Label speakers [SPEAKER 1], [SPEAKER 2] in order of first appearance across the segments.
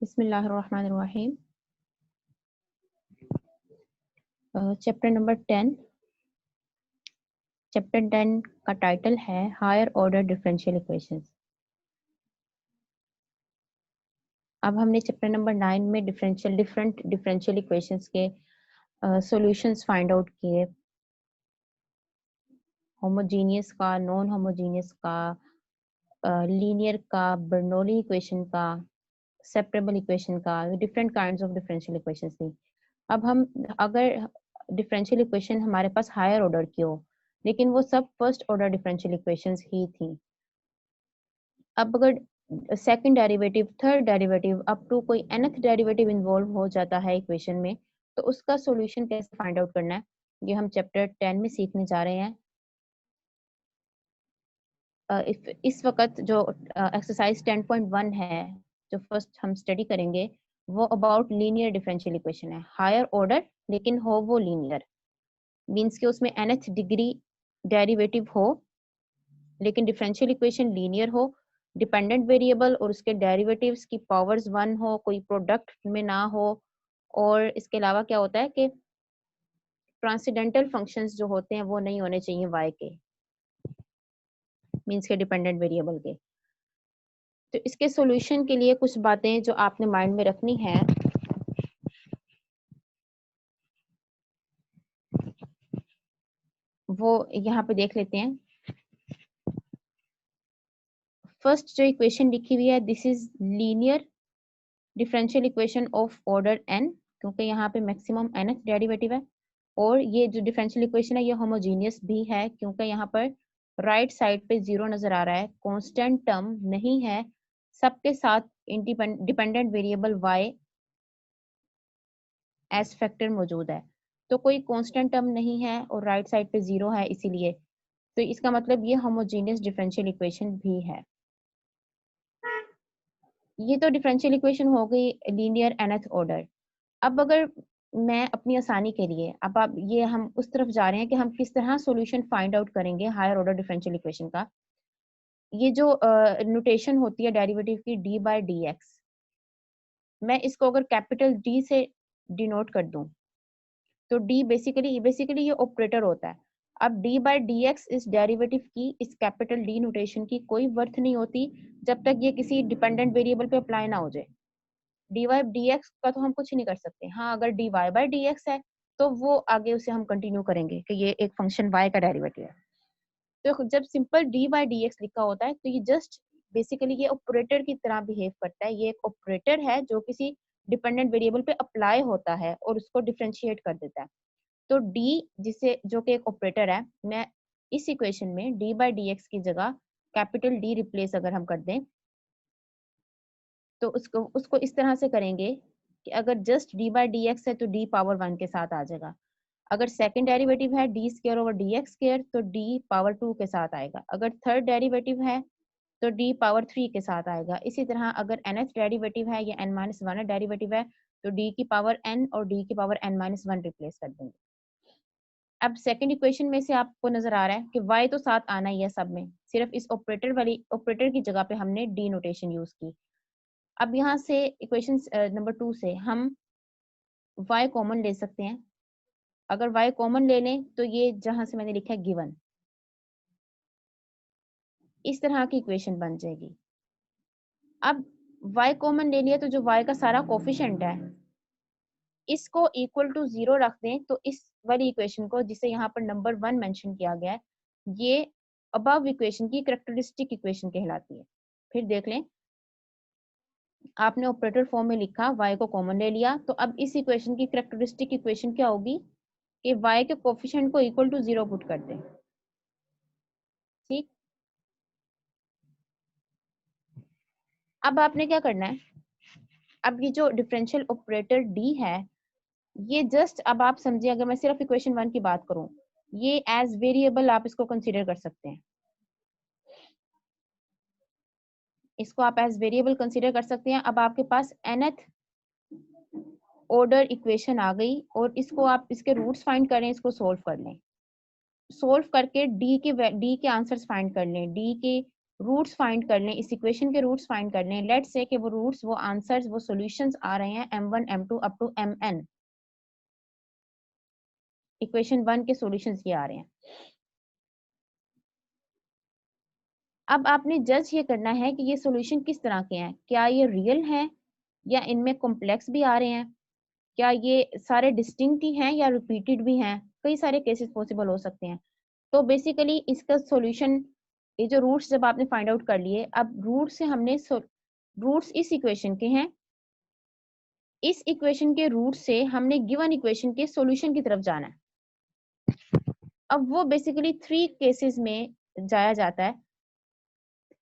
[SPEAKER 1] बिस्मिल्लाहिर्रहमानिर्रहीम। Chapter number 10। Chapter 10 का title है हायर ऑर्डर डिफरेंशियल इक्वेशंस। अब हमने चैप्टर नंबर 9 में डिफरेंट डिफरेंशियल इक्वेशंस के सॉल्यूशंस फाइंड आउट किए, होमोजीनियस का, नॉन होमोजीनियस का, लीनियर का, बर्नौली इक्वेशन का, सेपरेबल इक्वेशन का, different kinds of differential equations थी। अब हम अगर डिफरेंशियल इक्वेशन हमारे पास हायर ऑर्डर की हो, लेकिन वो सब फर्स्ट ऑर्डर डिफरेंशियल इक्वेशंस ही थी। अब अगर second derivative, third derivative, up to कोई nth डेरिवेटिव इन्वॉल्व हो जाता है इक्वेशन में, तो उसका सॉल्यूशन कैसे फाइंड आउट करना है, ये हम चैप्टर 10 में सीखने जा रहे हैं। इस वक्त जो एक्सरसाइज 10.1 है, जो फर्स्ट हम स्टडी करेंगे, वो अबाउट लीनियर डिफरेंशियल इक्वेशन है। हायर ऑर्डर लेकिन हो वो लीनियर, मीन्स कि उसमें nth डिग्री डेरिवेटिव हो, लेकिन डिफरेंशियल इक्वेशन लीनियर हो, डिपेंडेंट वेरिएबल और उसके डेरिवेटिव्स की पावर्स 1 हो, कोई प्रोडक्ट में ना हो, और इसके अलावा क्या होता है कि ट्रांसेंडेंटल फंक्शंस जो होते हैं वो नहीं होने चाहिए y के, मीन्स के डिपेंडेंट वेरिएबल के। तो इसके सॉल्यूशन के लिए कुछ बातें जो आपने माइंड में रखनी है, वो यहाँ पे देख लेते हैं। फर्स्ट जो इक्वेशन लिखी हुई है, this is linear differential equation of order n, क्योंकि यहाँ पे मैक्सिमम nth डेरिवेटिव है, और ये जो डिफरेंशियल इक्वेशन है ये होमोजीनियस भी है, क्योंकि यहाँ पर राइट साइड पे 0 नजर आ रहा है, कांस्टेंट टर्म नहीं है, सबके साथ dependent variable y age factor मौजूद है। तो कोई कांस्टेंट टर्म नहीं है और राइट साइड पे 0 है, इसीलिए तो इसका मतलब ये होमोजीनियस डिफरेंशियल इक्वेशन भी है। ये तो डिफरेंशियल इक्वेशन हो गई लीनियर nth ऑर्डर। अब अगर मैं अपनी आसानी के लिए, अब आप ये हम उस तरफ जा रहे हैं कि हम किस तरह सॉल्यूशन फाइंड आउट करेंगे हायर ऑर्डर डिफरेंशियल इक्वेशन का। ये जो नोटेशन होती है डेरिवेटिव की डी बाय डी एक्स, मैं इसको अगर कैपिटल डी से डिनोट कर दूं, तो डी बेसिकली ये ऑपरेटर होता है। अब डी बाय डी एक्स इस डेरिवेटिव की, इस कैपिटल डी नोटेशन की कोई वर्थ नहीं होती जब तक ये किसी डिपेंडेंट वेरिएबल पे अप्लाई ना हो जाए। डी वाई डी एक्स का तो हम कुछ नहीं कर सकते। हाँ, अगर D Y by D X है तो वो आगे उसे हम कंटिन्यू करेंगे कि ये एक फंक्शन y का डेरिवेटिव है। तो जब simple D by D x लिखा होता है तो ये जस्ट बेसिकली ये ऑपरेटर की तरह बिहेव करता है। ये एक ऑपरेटर है जो किसी डिपेंडेंट वेरिएबल पे अप्लाई होता है और उसको डिफरेंशिएट कर देता है। तो डी, जिसे जो कि एक ऑपरेटर है, मैं इस इक्वेशन में डी बाई डी एक्स की जगह कैपिटल डी रिप्लेस अगर हम कर दें, तो उसको उसको इस तरह से करेंगे कि अगर just D by D X है तो डी पावर 1 के साथ आ जाएगा। अगर सेकंड डेरिवेटिव है D square over D x square, तो डी पावर 2 के साथ आएगा। अगर थर्ड डेरिवेटिव है तो डी पावर 3 के साथ आएगा। इसी तरह अगर nth डेरिवेटिव है या n-1 डेरिवेटिव है तो डी की पावर n और डी की पावर n-1 रिप्लेस कर देंगे। अब सेकंड इक्वेशन में से आपको नजर आ रहा है कि y तो साथ आना ही है सब में, सिर्फ इस ऑपरेटर की जगह पे हमने डी नोटेशन यूज की। अब यहाँ से इक्वेशन नंबर 2 से हम y कॉमन ले सकते हैं। अगर y कॉमन ले लें तो ये जहां से मैंने लिखा है गिवन, इस तरह की इक्वेशन बन जाएगी। अब y कॉमन ले लिया तो जो y का सारा कोफिशिएंट है इसको इक्वल टू 0 रख दें, तो इस वाली इक्वेशन को, जिसे यहाँ पर नंबर 1 मेंशन किया गया है, ये अबव इक्वेशन की कैरेक्टरिस्टिक इक्वेशन कहलाती है। फिर देख लें, आपने ऑपरेटर फॉर्म में लिखा, y को कॉमन ले लिया, तो अब इस इक्वेशन की कैरेक्टरिस्टिक इक्वेशन क्या होगी कि y के कोफिशिएंट को इक्वल टू 0 पुट कर दें। ठीक, अब आपने क्या करना है, अब ये जो डिफरेंशियल ऑपरेटर d है, ये जस्ट, अब आप समझिए, अगर मैं सिर्फ इक्वेशन 1 की बात करूं, ये एज वेरिएबल आप इसको कंसीडर कर सकते हैं। इसको आप एज वेरिएबल कंसीडर कर सकते हैं। अब आपके पास nth ऑर्डर इक्वेशन आ गई और इसको आप, इसके रूट्स फाइंड करें, इसको सोल्व कर लें। सोल्व करके डी के आंसर्स फाइंड कर लें, डी के रूट्स फाइंड कर लें, इस इक्वेशन के रूट्स फाइंड कर लें, लेट्स से कि वो रूट्स, वो आंसर्स, वो सॉल्यूशंस आ रहे हैं m1 m2 up to mn, equation 1 के सॉल्यूशंस ये आ रहे हैं। अब आपने जज ये करना है कि ये सॉल्यूशन किस तरह के हैं, क्या ये रियल हैं या इनमें कॉम्प्लेक्स भी आ रहे हैं, क्या ये सारे डिस्टिंक्ट ही हैं या रिपीटेड भी हैं, कई सारे केसेस पॉसिबल हो सकते हैं। तो बेसिकली इसका सॉल्यूशन, ये जो रूट्स जब आपने फाइंड आउट कर लिए, अब रूट से हमने रूट्स इस इक्वेशन के हैं, इस इक्वेशन के रूट से हमने गिवन इक्वेशन के सॉल्यूशन की तरफ जाना है। अब वो बेसिकली 3 केसेस में जाया जाता है।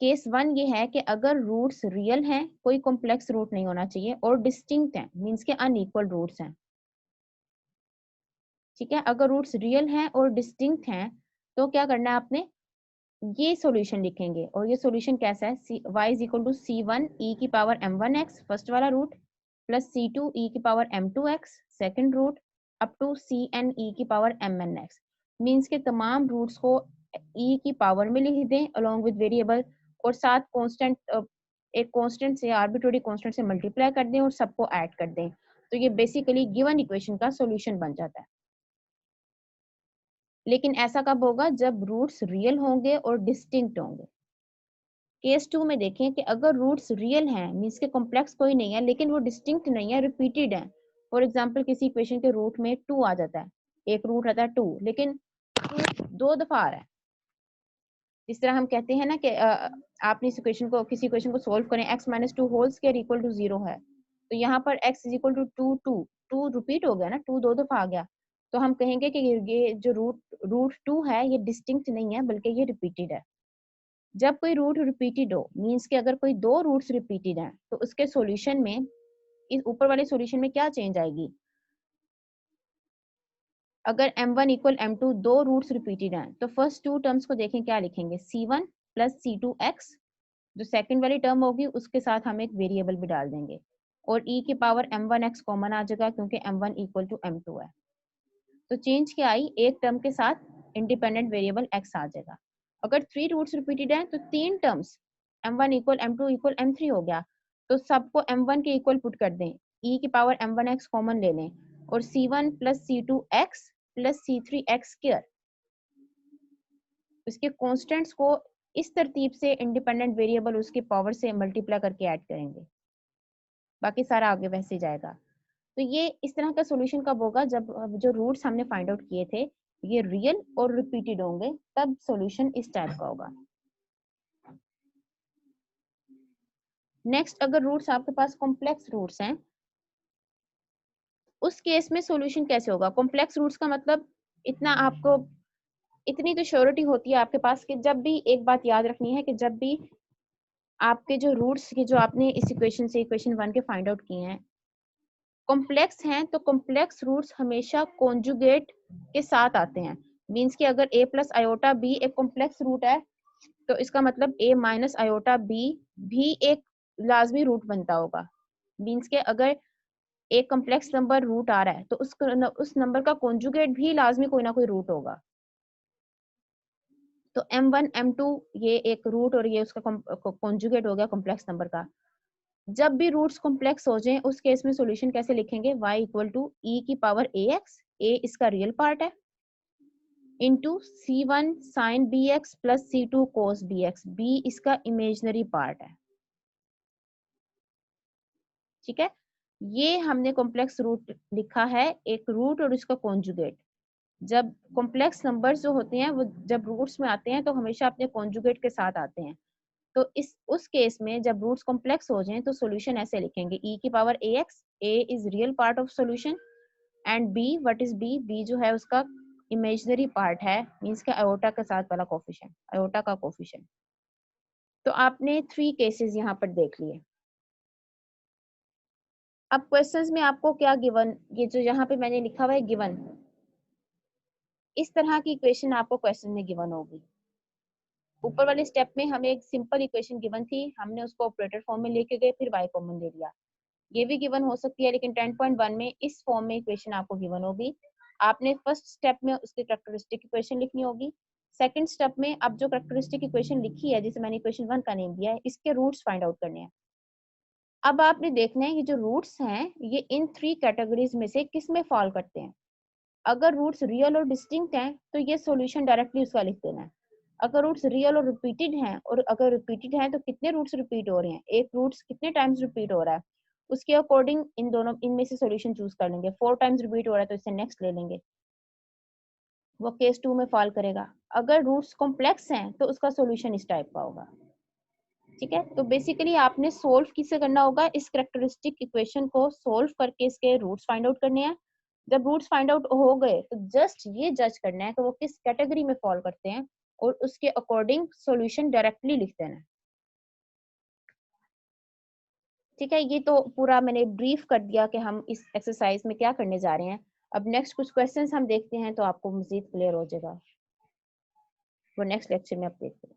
[SPEAKER 1] केस 1 ये है कि अगर रूट्स रियल हैं, कोई कॉम्प्लेक्स रूट नहीं होना चाहिए, और डिस्टिंक्ट हैं, मींस के अनइक्वल रूट्स हैं। ठीक है, अगर रूट्स रियल हैं और डिस्टिंक्ट हैं तो क्या करना है आपने, ये सॉल्यूशन लिखेंगे, और ये सॉल्यूशन कैसा है, y is equal to c1 e की पावर m1x फर्स्ट वाला रूट, प्लस c2 e की power m2x second root, up to cn e की पावर mnx, मींस के तमाम रूट्स को e की पावर में लिख दें अलोंग विद वेरिएबल, और साथ कांस्टेंट, एक कांस्टेंट से, आर्बिट्रेरी कांस्टेंट से मल्टीप्लाई कर दें और सबको ऐड कर दें, तो ये बेसिकली गिवन इक्वेशन का सॉल्यूशन बन जाता है। लेकिन ऐसा कब होगा, जब रूट्स रियल होंगे और डिस्टिंक्ट होंगे। केस 2 में देखें कि अगर रूट्स रियल हैं, मींस के कॉम्प्लेक्स कोई नहीं है, लेकिन वो डिस्टिंक्ट नहीं है, रिपीटेड है। फॉर एग्जांपल किसी इक्वेशन के रूट में 2 आ जाता है, एक रूट आता है 2, लेकिन 2 दो दफा आ रहा है। जिस तरह हम कहते हैं ना कि आपने इस इक्वेशन को, किसी इक्वेशन को सोल्व करें, x minus 2 whole square equal to 0 है, तो यहाँ पर x is equal to 2 2 2 repeat हो गया ना, 2 दो दफा आ गया, तो हम कहेंगे कि ये जो रूट 2 है ये डिस्टिंक्ट नहीं है, बल्कि ये रिपीटेड है। जब कोई रूट रिपीटेड हो, मींस के अगर कोई दो रूट्स रिपीटेड हैं, तो उसके सॉल्यूशन में, इस ऊपर वाले सॉल्यूशन में क्या चेंज आएगी, अगर m1 इक्वल m2 दो रूट्स रिपीटेड हैं, तो फर्स्ट टू टर्म्स को देखें, क्या लिखेंगे, c1 प्लस c2x, जो सेकंड वाली टर्म होगी उसके साथ हम एक वेरिएबल भी डाल देंगे, और e की पावर m1x कॉमन आ जाएगा क्योंकि m1 इक्वल टू m2 है। तो चेंज क्या आई, एक टर्म के साथ इंडिपेंडेंट वेरिएबल x आ जाएगा। अगर 3 रूट्स रिपीटेड हैं तो 3 terms m1 equal m2 equal m3 हो गया, तो सबको m1 के इक्वल पुट कर दें, e की पावर m1x कॉमन ले लें, और c1 plus c2x plus c3x square, इसके कॉन्स्टेंट्स को इस तरतीब से इंडिपेंडेंट वेरिएबल उसकी पावर से मल्टीप्लाई करके ऐड करेंगे, बाकी सारा आगे वैसे ही जाएगा। तो ये इस तरह का सॉल्यूशन कब होगा, जब जो रूट्स हमने फाइंड आउट किए थे ये रियल और रिपीटेड होंगे, तब सॉल्यूशन इस टाइप का होगा। नेक्स्ट, अगर रूट्स आपके पास कॉम्प्लेक्स रूट्स हैं, उस केस में सॉल्यूशन कैसे होगा। कॉम्प्लेक्स रूट्स का मतलब, इतना आपको, इतनी तो श्योरिटी होती है आपके पास कि जब भी, एक बात याद रखनी है कि जब भी आपके जो रूट्स के, जो आपने इस इक्वेशन से इक्वेशन 1 के फाइंड आउट किए हैं, कॉम्प्लेक्स हैं, तो कॉम्प्लेक्स रूट्स हमेशा कॉन्जुगेट के साथ आते हैं। मींस कि अगर a प्लस आयोटा b एक कॉम्प्लेक्स रूट है, तो इसका मतलब a माइनस आयोटा b भी एक लाजमी रूट बनता होगा। मींस के अगर एक कॉम्प्लेक्स नंबर रूट आ रहा है, तो उस नंबर का कॉन्जुगेट भी लाजमी कोई ना कोई रूट होगा। तो m1 m2 ये एक रूट, और ये उसका कॉन्जुगेट हो गया कॉम्प्लेक्स नंबर का। जब भी रूट्स कॉम्प्लेक्स हो जाएं, उस केस में सॉल्यूशन कैसे लिखेंगे, y इक्वल टू e की पावर ax, a इसका रियल पार्ट है, into c1 sine bx plus c2 cos bx, b इसका इमेजनरी पार्ट है। ठीक है, ये हमने कॉम्प्लेक्स रूट लिखा है, एक रूट और इसका कॉन्जुगेट। जब कॉम्प्लेक्स नंबर्स जो होते हैं वो जब रूट्स में आते हैं तो हमेशा अपने कॉन्जुगेट के साथ आते हैं। तो उस केस में जब रूट्स कॉम्प्लेक्स हो जाएं तो सॉल्यूशन ऐसे लिखेंगे, e की power ax, a is real part of solution, and b, what is b, b जो है उसका इमेजिनरी पार्ट है, मींस के आयोटा के साथ वाला कोफिशिएंट, आयोटा का कोफिशिएंट। तो आपने 3 केसेस यहाँ पर देख लिए। अब क्वेश्चंस में आपको क्या गिवन, ये जो यहाँ पे मैंने लिखा हुआ है गिवन, इस तरह की इक्वेशन आपको क्वेश्चन में गिवन होगी। ऊपर वाले स्टेप में हमें एक सिंपल इक्वेशन गिवन थी, हमने उसको ऑपरेटर फॉर्म में लेके गए, फिर y कॉमन ले लिया। ये भी गिवन हो सकती है, लेकिन 10.1 में इस फॉर्म में इक्वेशन आपको गिवन होगी। आपने फर्स्ट स्टेप में उसकी कैरेक्टरिस्टिक इक्वेशन लिखनी होगी, सेकंड स्टेप में अब जो कैरेक्टरिस्टिक इक्वेशन लिखी है, जिसे मैंने इक्वेशन 1 का नेम दिया है, इसके रूट्स फाइंड आउट करने हैं। अब आपने देखना है ये जो रूट्स हैं ये इन 3 कैटेगरीज में से किस में फॉल करते हैं। अगर रूट्स रियल और डिस्टिंक्ट हैं तो ये सॉल्यूशन डायरेक्टली उसका लिख देना है। अगर रूट्स रियल और रिपीटेड हैं, और अगर रिपीटेड हैं तो कितने रूट्स रिपीट हो रहे हैं, एक रूट्स कितने टाइम्स रिपीट हो रहा है, उसके अकॉर्डिंग इन दोनों इनमें से सॉल्यूशन चूज कर लेंगे। 4 टाइम्स रिपीट हो रहा है तो इससे नेक्स्ट ले लेंगे, वो केस 2 में फॉल करेगा। अगर रूट्स कॉम्प्लेक्स हैं तो उसका सॉल्यूशन इस टाइप का होगा। ठीक है, तो बेसिकली आपने सोल्व किससे करना होगा, इस कैरेक्टरिस्टिक इक्वेशन को सोल्व करके इसके रूट्स फाइंड आउट करने हैं। जब रूट्स फाइंड आउट हो गए तो जस्ट ये जज करना है कि वो किस कैटेगरी में फॉल करते हैं और उसके अकॉर्डिंग सॉल्यूशन डायरेक्टली लिख देना है। ठीक है, ये तो पूरा मैंने ब्रीफ कर दिया कि हम इस एक्सरसाइज में क्या करने जा रहे हैं। अब नेक्स्ट कुछ क्वेश्चंस हम देखते हैं तो आपको मजीद क्लियर हो जाएगा, वो नेक्स्ट लेक्चर में आप देखते हैं।